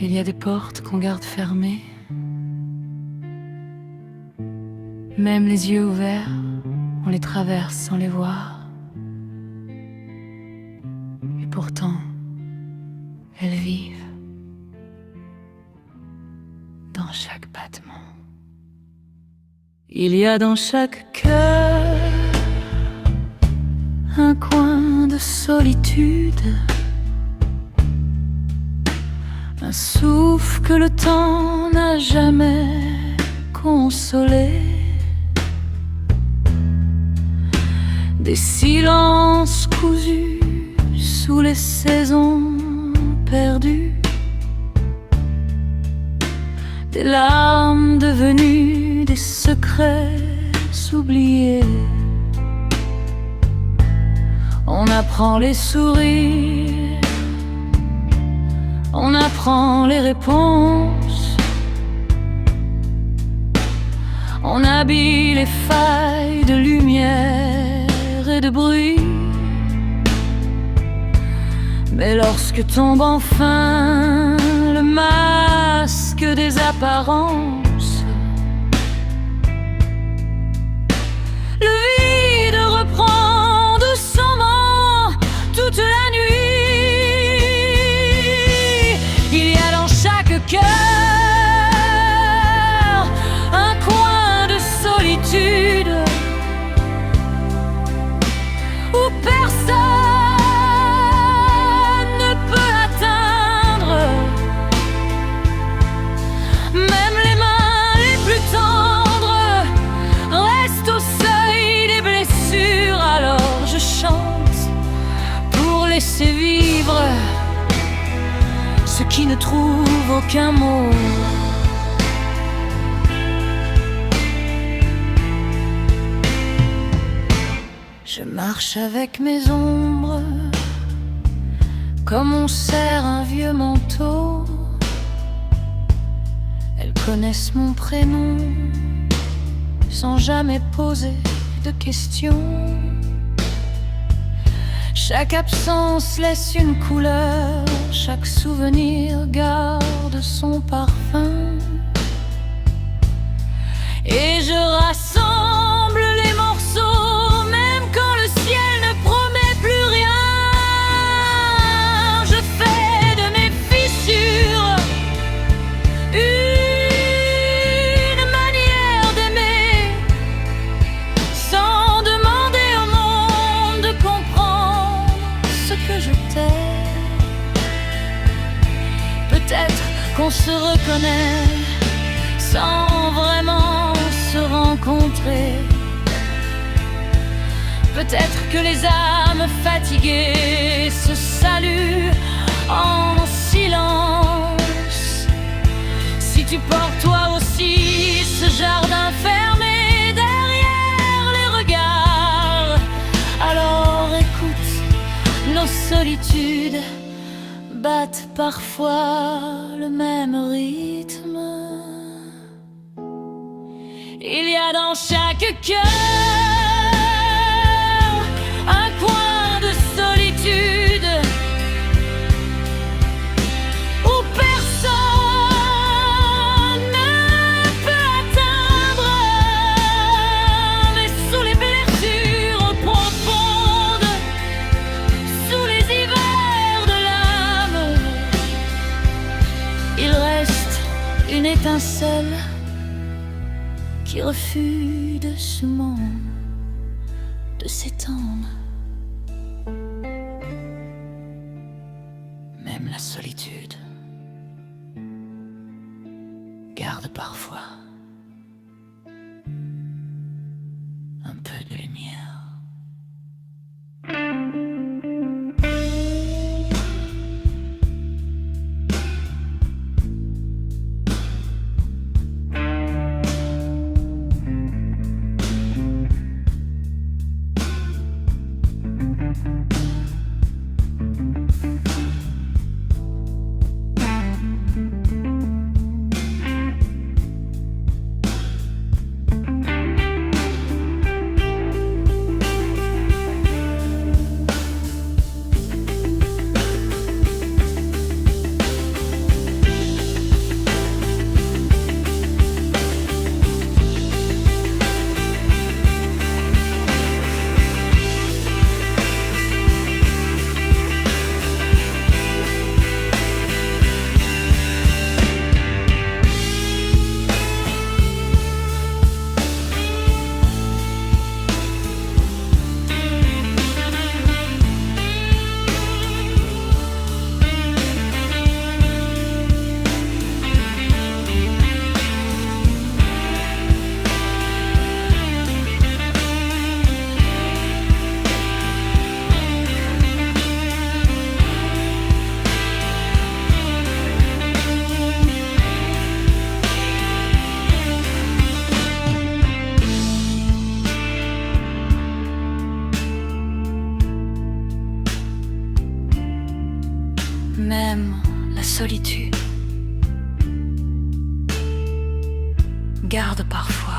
Il y a des portes qu'on garde fermées, même les yeux ouverts, on les traverse sans les voir. Et pourtant, elles vivent dans chaque battement. Il y a dans chaque cœur un coin de solitude, un souffle que le temps n'a jamais consolé, des silences cousus sous les saisons perdues, des larmes devenues des secrets oubliés. On apprend les sourires, on apprend les réponses, on habille les failles de lumière et de bruit. Mais lorsque tombe enfin le masque des apparences, le vide reprend doucement toute la nuit. Il y a dans chaque cœur un coin de solitude où personne ne peut atteindre. Même les mains les plus tendres restent au seuil des blessures. Alors je chante pour laisser vivre ceux qui ne trouvent aucun mot. Je marche avec mes ombres comme on serre un vieux manteau. Elles connaissent mon prénom sans jamais poser de questions. Chaque absence laisse une couleur, chaque souvenir garde son parfum. Et je rassemble les morceaux, même quand le ciel ne promet plus rien. Je fais de mes fissures une manière d'aimer, sans demander au monde de comprendre ce que je t'ai. Peut-être qu'on se reconnaît sans vraiment se rencontrer. Peut-être que les âmes fatiguées se saluent en silence. Si tu portes toi aussi ce jardin fermé derrière les regards, alors écoute, nos solitudes battent parfois le même rythme. Il y a dans chaque cœur un coin de solitude où personne ne peut atteindre. Mais sous les blessures profondes, sous les hivers de l'âme, il reste une étincelle qui refuse doucement de s'étendre. Même la solitude garde parfois un peu de lumière. même la solitude garde parfois